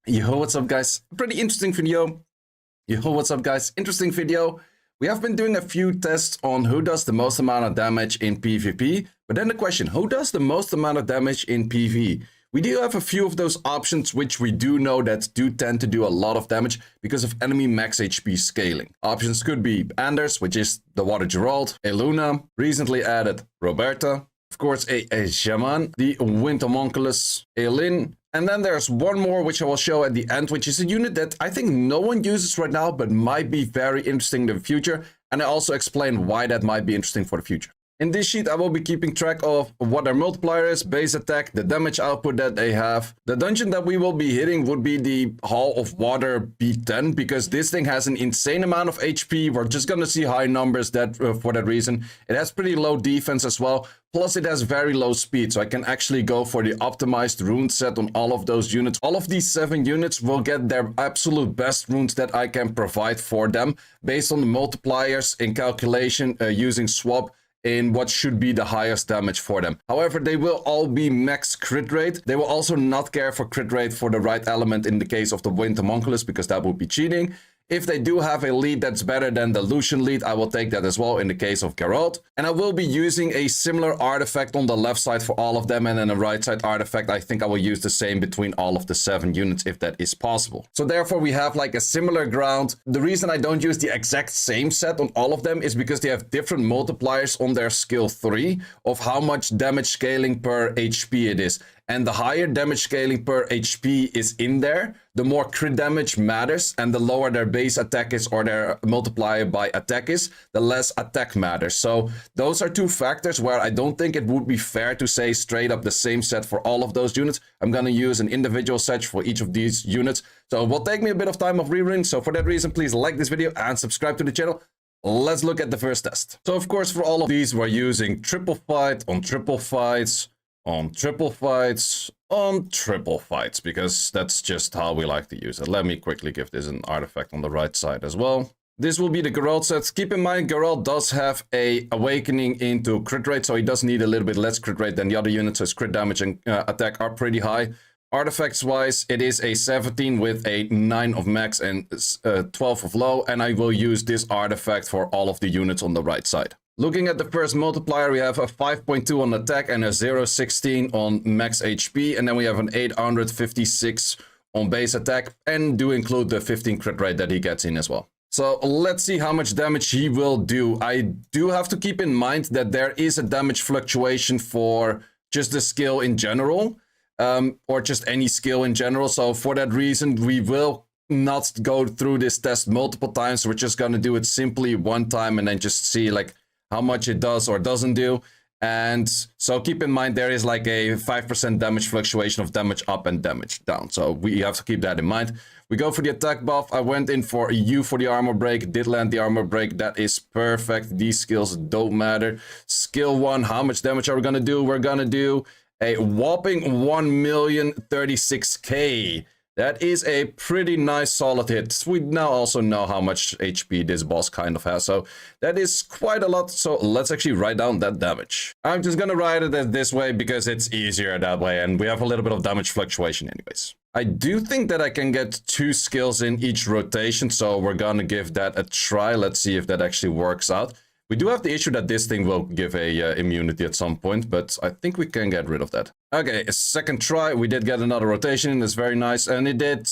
Yo, what's up guys? Pretty interesting video. Yo, what's up guys? Interesting video. We have been doing a few tests on who does the most amount of damage in PvP, but then the question, who does the most amount of damage in PvE? We do have a few of those options which we do know that do tend to do a lot of damage because of enemy max HP scaling. Options could be Anders, which is the water Geralt, a Luna, recently added Roberta, of course a Shaman, the winter homunculus, a Linn, and then there's one more which I will show at the end, which is a unit that I think no one uses right now, but might be very interesting in the future. And I also explain why that might be interesting for the future. In this sheet, I will be keeping track of what their multiplier is, base attack, the damage output that they have. The dungeon that we will be hitting would be the Hall of Water B10, because this thing has an insane amount of HP. We're just going to see high numbers for that reason. It has pretty low defense as well. Plus, it has very low speed, so I can actually go for the optimized rune set on all of those units. All of these 7 units will get their absolute best runes that I can provide for them, based on the multipliers in calculation using swap in what should be the highest damage for them. However, they will all be max crit rate. They will also not care for crit rate for the right element in the case of the winter homunculus, because that would be cheating. If they do have a lead that's better than the Lucian lead, I will take that as well in the case of Geralt. And I will be using a similar artifact on the left side for all of them, and then a right side artifact. I think I will use the same between all of the 7 units if that is possible. So therefore we have like a similar ground. The reason I don't use the exact same set on all of them is because they have different multipliers on their skill 3 of how much damage scaling per HP it is. And the higher damage scaling per HP is in there, the more crit damage matters, and the lower their base attack is or their multiplier by attack is, the less attack matters. So those are 2 factors where I don't think it would be fair to say straight up the same set for all of those units. I'm going to use an individual set for each of these units. So it will take me a bit of time of rereading. So for that reason, please like this video and subscribe to the channel. Let's look at the first test. So of course, for all of these, we're using triple fight on triple fights, on triple fights, on triple fights, because that's just how we like to use it. Let me quickly give this an artifact on the right side as well. This will be the Geralt set. Keep in mind, Geralt does have a awakening into crit rate, so he does need a little bit less crit rate than the other units. His crit damage and attack are pretty high. Artifacts wise, it is a 17 with a 9 of max and 12 of low, and I will use this artifact for all of the units on the right side. Looking at the first multiplier, we have a 5.2 on attack and a 0.16 on max HP, and then we have an 856 on base attack, and do include the 15 crit rate that he gets in as well. So let's see how much damage he will do. I do have to keep in mind that there is a damage fluctuation for just the skill in general, or just any skill in general. So for that reason, we will not go through this test multiple times. We're just going to do it simply one time and then just see like how much it does or doesn't do. And so keep in mind, there is like a 5% damage fluctuation of damage up and damage down. So we have to keep that in mind. We go for the attack buff. I went in for a U for the armor break, did land the armor break. That is perfect. These skills don't matter. Skill 1, how much damage are we going to do? We're going to do a whopping 1,036,000. That is a pretty nice solid hit. We now also know how much HP this boss kind of has, so that is quite a lot. So let's actually write down that damage. I'm just gonna write it this way because it's easier that way, and we have a little bit of damage fluctuation anyways. I do think that I can get 2 skills in each rotation, so we're gonna give that a try. Let's see if that actually works out. We do have the issue that this thing will give a immunity at some point, but I think we can get rid of that. Okay, a second try. We did get another rotation. That's very nice. And it did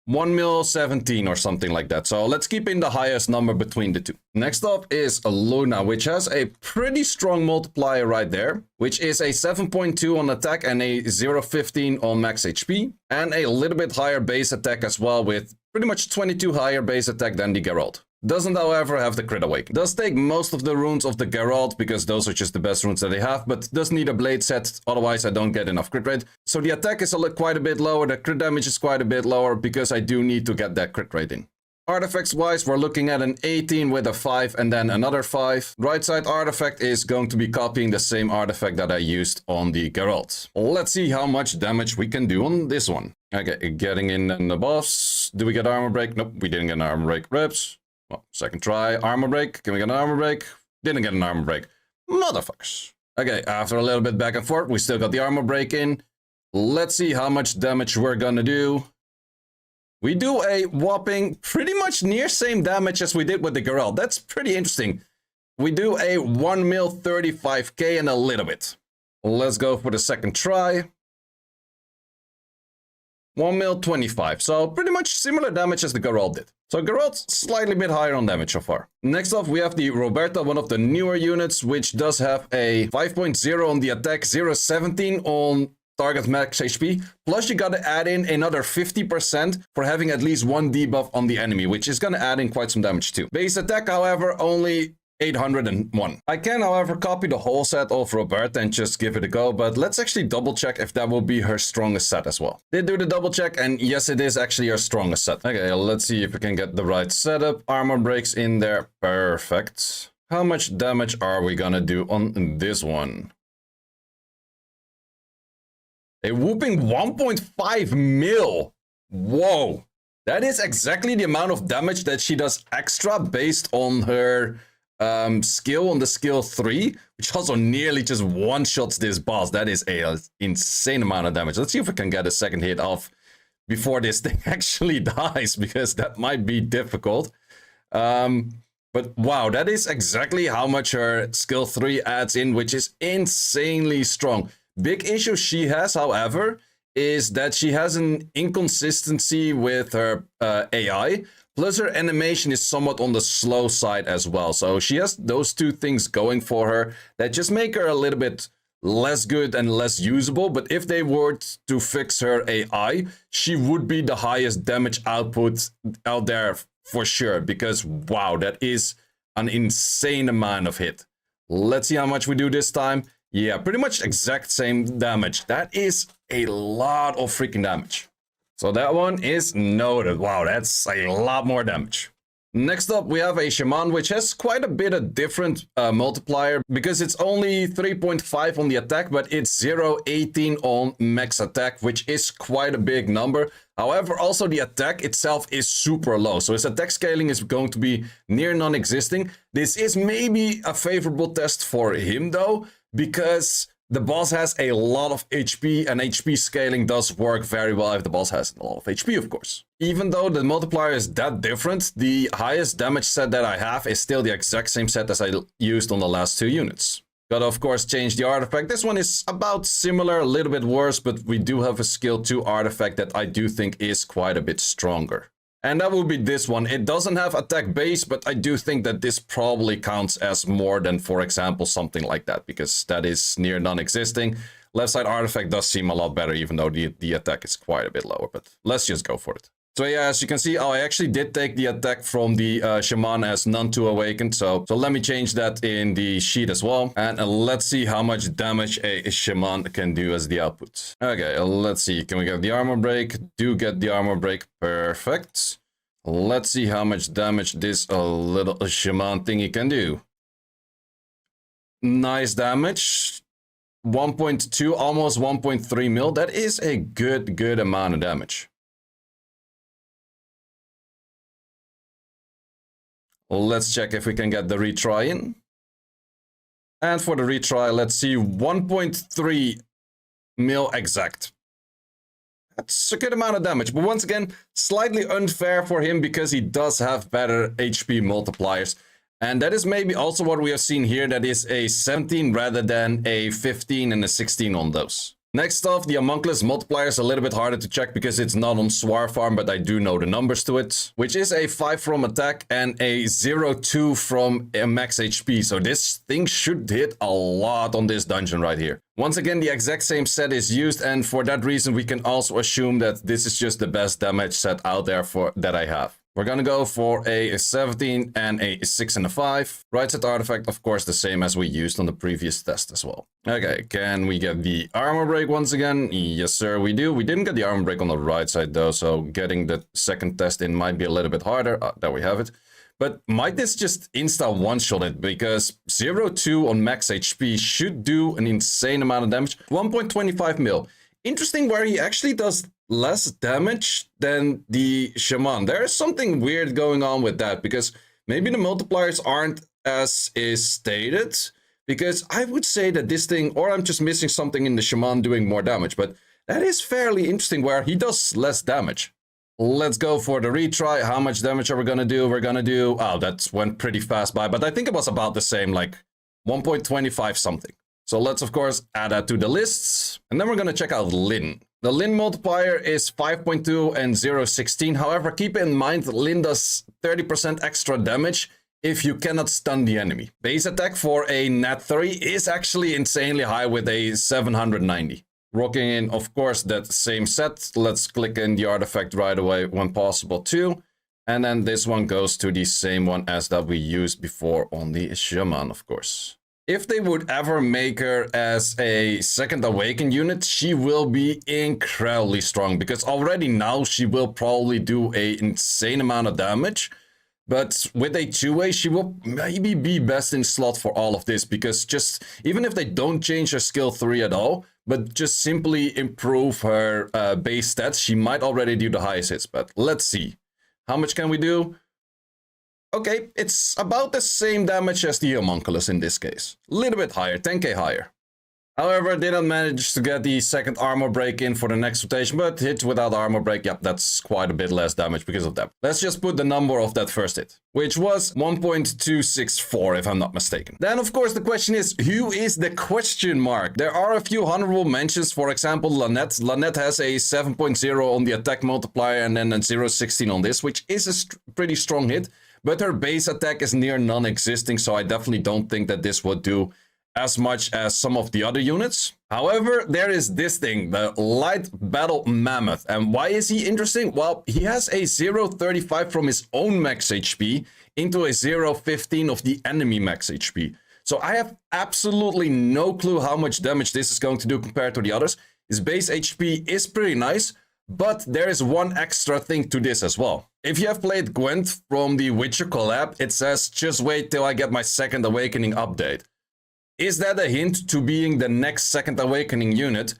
1,017 or something like that. So let's keep in the highest number between the 2. Next up is a Luna, which has a pretty strong multiplier right there, which is a 7.2 on attack and a 0.15 on max HP, and a little bit higher base attack as well, with pretty much 22 higher base attack than the Geralt. Doesn't, however, have the crit awakening. Does take most of the runes of the Geralt, because those are just the best runes that they have, but does need a blade set, otherwise I don't get enough crit rate. So the attack is quite a bit lower, the crit damage is quite a bit lower, because I do need to get that crit rate in. Artifacts wise, we're looking at an 18 with a 5 and then another 5. Right side artifact is going to be copying the same artifact that I used on the Geralt. Let's see how much damage we can do on this one. Okay, getting in the buffs. Do we get armor break? Nope, we didn't get an armor break. Reps. Well, second try, armor break. Can we get an armor break? Didn't get an armor break. Motherfuckers. Okay, after a little bit back and forth, we still got the armor break in. Let's see how much damage we're gonna do. we do a whopping pretty much near same damage as we did with the Geralt. That's pretty interesting. We do a 1 mil 35k and a little bit. Let's go for the second try. 1 mil 25. So pretty much similar damage as the Geralt did. So Geralt's slightly bit higher on damage so far. Next off, we have the Roberta, one of the newer units, which does have a 5.0 on the attack, 0.17 on target max HP, plus you gotta add in another 50% for having at least one debuff on the enemy, which is gonna add in quite some damage too. Base attack, however, only 801. I can, however, copy the whole set of Roberta and just give it a go, but let's actually double check if that will be her strongest set as well. Did do the double check, and yes, it is actually her strongest set. Okay, let's see if we can get the right setup. Armor breaks in there. Perfect. How much damage are we gonna do on this one? A whooping 1.5 mil. Whoa. That is exactly the amount of damage that she does extra based on her skill on the skill 3, which also nearly just one-shots this boss. That is a insane amount of damage. Let's see if we can get a second hit off before this thing actually dies, because that might be difficult. But wow, that is exactly how much her skill 3 adds in, which is insanely strong. Big issue she has, however, is that she has an inconsistency with her AI, plus her animation is somewhat on the slow side as well. So she has those two things going for her that just make her a little bit less good and less usable. But if they were to fix her AI, she would be the highest damage output out there for sure, because wow, that is an insane amount of hit. Let's see how much we do this time. Yeah, pretty much exact same damage. That is a lot of freaking damage. So that one is noted. Wow, that's a lot more damage. Next up, we have a Shaman, which has quite a bit of different multiplier, because it's only 3.5 on the attack, but it's 0.18 on max attack, which is quite a big number. However, also the attack itself is super low, so his attack scaling is going to be near non-existing. This is maybe a favorable test for him though, because the boss has a lot of HP, and HP scaling does work very well if the boss has a lot of HP, of course. Even though the multiplier is that different, the highest damage set that I have is still the exact same set as I used on the last two units. Gotta, of course, change the artifact. This one is about similar, a little bit worse, but we do have a skill 2 artifact that I do think is quite a bit stronger. And that will be this one. It doesn't have attack base, but I do think that this probably counts as more than, for example, something like that, because that is near non-existing. Left side artifact does seem a lot better, even though the attack is quite a bit lower, but let's just go for it. So yeah, as you can see, I actually did take the attack from the Shaman as none to awakened. So let me change that in the sheet as well. And let's see how much damage a Shaman can do as the output. Okay, let's see. Can we get the armor break? Do get the armor break. Perfect. Let's see how much damage this little Shaman thingy can do. Nice damage. 1.2, almost 1.3 mil. That is a good amount of damage. Let's check if we can get the retry in. And for the retry, let's see, 1.3 mil exact. That's a good amount of damage, but once again, slightly unfair for him because he does have better HP multipliers. And that is maybe also what we have seen here, that is a 17 rather than a 15 and a 16 on those. Next off, the Homunculus multiplier is a little bit harder to check because it's not on Swar Farm, but I do know the numbers to it, which is a 5 from attack and a 0.2 from max HP. So this thing should hit a lot on this dungeon right here. Once again, the exact same set is used, and for that reason, we can also assume that this is just the best damage set out there that I have. We're gonna go for a 17 and a 6 and a 5. Right set artifact, of course, the same as we used on the previous test as well. Okay, can we get the armor break once again? Yes, sir, we do. We didn't get the armor break on the right side, though, so getting the second test in might be a little bit harder. There we have it. But might this just insta one-shot it? Because 0.2 on max HP should do an insane amount of damage. 1.25 mil. Interesting where he actually does less damage than the Shaman. There is something weird going on with that, because maybe the multipliers aren't as is stated, because I would say that this thing, or I'm just missing something in the Shaman doing more damage, but that is fairly interesting where he does less damage. Let's go for the retry. How much damage are we gonna do? We're gonna do... Oh, that went pretty fast by, but I think it was about the same, like 1.25 something. So let's, of course, add that to the lists. And then we're gonna check out Linn. The Linn multiplier is 5.2 and 0.16. However, keep in mind that Linn does 30% extra damage if you cannot stun the enemy. Base attack for a nat 3 is actually insanely high with a 790. Rocking in, of course, that same set. Let's click in the artifact right away when possible too. And then this one goes to the same one as that we used before on the Shaman, of course. If they would ever make her as a second awakened unit, she will be incredibly strong. Because already now she will probably do an insane amount of damage. But with a two-way, she will maybe be best in slot for all of this. Because just, even if they don't change her skill 3 at all, but just simply improve her base stats, she might already do the highest hits. But let's see. How much can we do? Okay, it's about the same damage as the homunculus in this case. A little bit higher, 10k higher. However, didn't manage to get the second armor break in for the next rotation, but hit without armor break, yep, that's quite a bit less damage because of that. Let's just put the number of that first hit, which was 1.264 if I'm not mistaken. Then, of course, the question is, who is the question mark? There are a few honorable mentions, for example, Lynette. Lynette has a 7.0 on the attack multiplier and then a 0.16 on this, which is a pretty strong hit, but her base attack is near non-existing, so I definitely don't think that this would do as much as some of the other units. However, there is this thing, the Light Battle Mammoth. And why is he interesting? Well, he has a 0.35 from his own max HP into a 0.15 of the enemy max HP. So I have absolutely no clue how much damage this is going to do compared to the others. His base HP is pretty nice, but there is one extra thing to this as well. If you have played Gwent from the Witcher collab, it says, just wait till I get my second awakening update. Is that a hint to being the next second awakening unit?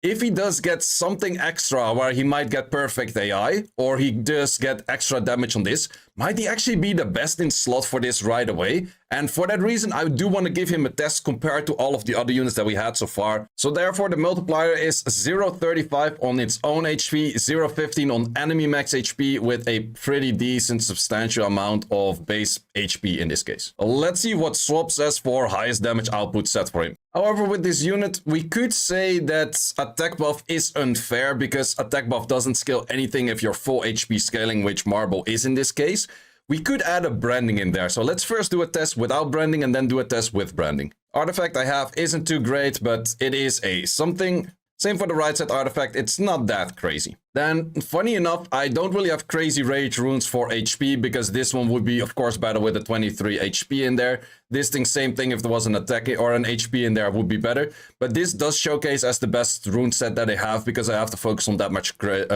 If he does get something extra where he might get perfect AI, or he does get extra damage on this, might he actually be the best in slot for this right away? And for that reason, I do want to give him a test compared to all of the other units that we had so far. So therefore, the multiplier is 0.35 on its own HP, 0.15 on enemy max HP with a pretty decent substantial amount of base HP in this case. Let's see what Swap says for highest damage output set for him. However, with this unit, we could say that attack buff is unfair because attack buff doesn't scale anything if you're full HP scaling, which Marble is in this case. We could add a branding in there. So let's first do a test without branding and then do a test with branding. Artifact I have isn't too great, but it is a something. Same for the right side artifact, it's not that crazy. Then, funny enough, I don't really have crazy rage runes for HP because this one would be, of course, better with a 23 HP in there. This thing, same thing, if there was an attack or an HP in there, would be better. But this does showcase as the best rune set that I have because I have to focus on that much crit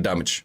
damage.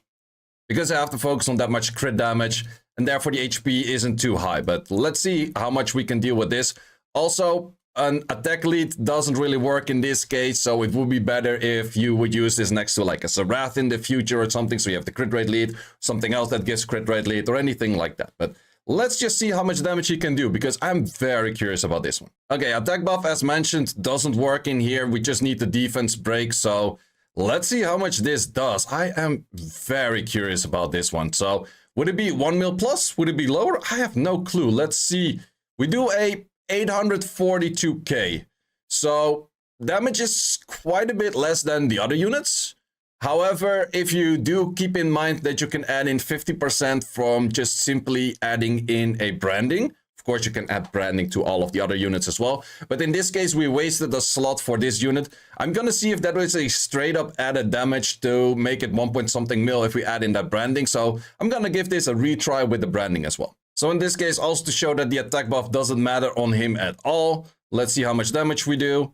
Because I have to focus on that much crit damage, and therefore the HP isn't too high. But let's see how much we can deal with this. Also, an attack lead doesn't really work in this case, so it would be better if you would use this next to like a Sarath in the future or something, so you have the crit rate lead, something else that gives crit rate lead, or anything like that. But let's just see how much damage he can do, because I'm very curious about this one. Okay, attack buff, as mentioned, doesn't work in here. We just need the defense break, so let's see how much this does. I am very curious about this one. So, would it be 1 mil plus? Would it be lower? I have no clue. Let's see. We do a 842k. So damage is quite a bit less than the other units. However, if you do keep in mind that you can add in 50% from just simply adding in a branding. Of course, you can add branding to all of the other units as well. But in this case, we wasted a slot for this unit. I'm gonna see if that is a straight up added damage to make it 1 point something mil if we add in that branding. So I'm gonna give this a retry with the branding as well. So in this case, also to show that the attack buff doesn't matter on him at all. Let's see how much damage we do.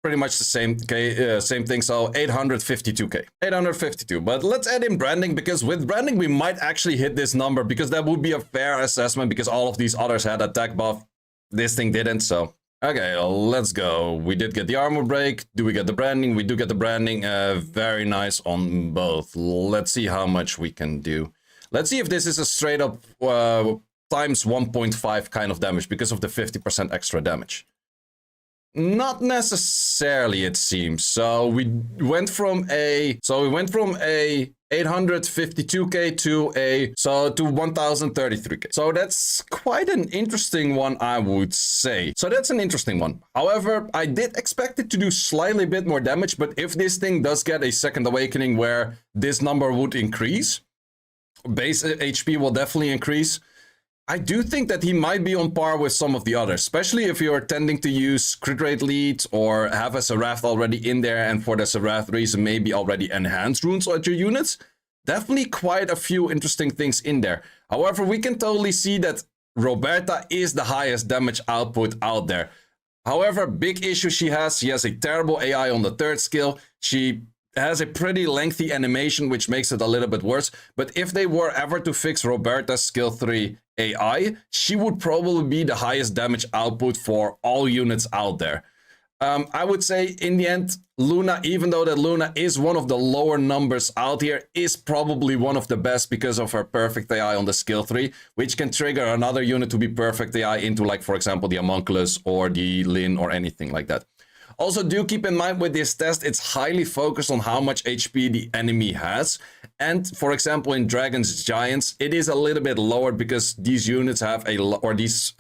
Pretty much the same thing, so 852k. 852, but let's add in branding, because with branding we might actually hit this number, because that would be a fair assessment, because all of these others had attack buff. This thing didn't, so... Okay, let's go. We did get the armor break. Do we get the branding? We do get the branding. Very nice on both. Let's see how much we can do. Let's see if this is a straight up times 1.5 kind of damage because of the 50% extra damage. Not necessarily, it seems. So we went from a 852k to 1033k. So that's quite an interesting one, I would say. So that's an interesting one. However, I did expect it to do slightly bit more damage, but if this thing does get a second awakening where this number would increase, base HP will definitely increase. I do think that he might be on par with some of the others, especially if you're tending to use crit rate leads or have a Seraph already in there, and for the Seraph reason maybe already enhanced runes at your units. Definitely quite a few interesting things in there. However, we can totally see that Roberta is the highest damage output out there. However, big issue she has a terrible AI on the third skill. She has a pretty lengthy animation, which makes it a little bit worse. But if they were ever to fix Roberta's skill 3 AI, she would probably be the highest damage output for all units out there. I would say in the end, Luna, even though that Luna is one of the lower numbers out here, is probably one of the best because of her perfect AI on the skill 3, which can trigger another unit to be perfect AI into, like, for example, the Homunculus or the Linn or anything like that. Also, do keep in mind with this test, it's highly focused on how much HP the enemy has. And for example, in Dragons Giants, it is a little bit lower because these units have these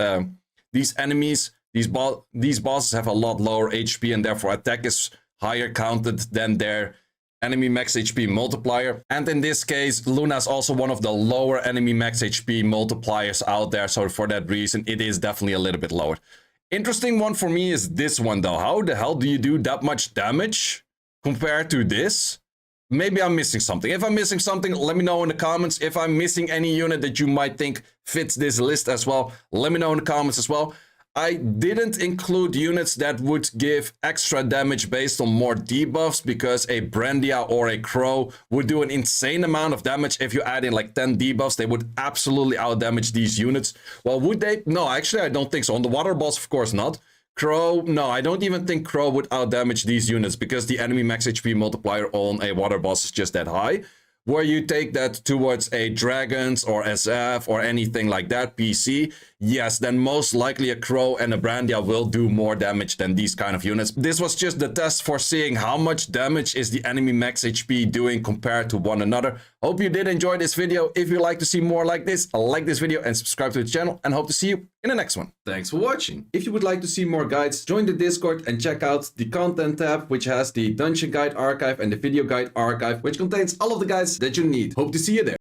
enemies, these bosses have a lot lower HP, and therefore attack is higher counted than their enemy max HP multiplier. And in this case, Luna is also one of the lower enemy max HP multipliers out there. So for that reason, it is definitely a little bit lower. Interesting one for me is this one though. How the hell do you do that much damage compared to this? Maybe I'm missing something. If I'm missing something, let me know in the comments. If I'm missing any unit that you might think fits this list as well, let me know in the comments as well. I didn't include units that would give extra damage based on more debuffs, because a Brandia or a Crow would do an insane amount of damage. If you add in like 10 debuffs, they would absolutely outdamage these units. Well, would they? No, actually, I don't think so. On the water boss, of course not. Crow, no, I don't even think Crow would outdamage these units, because the enemy max HP multiplier on a water boss is just that high. Where you take that towards a Dragons or SF or anything like that, PC, yes, then most likely a Crow and a Brandia will do more damage than these kind of units. This was just the test for seeing how much damage is the enemy max HP doing compared to one another. Hope you did enjoy this video. If you'd like to see more like this video and subscribe to the channel, and hope to see you in the next one. Thanks for watching. If you would like to see more guides, join the Discord and check out the content tab, which has the dungeon guide archive and the video guide archive, which contains all of the guides that you need. Hope to see you there.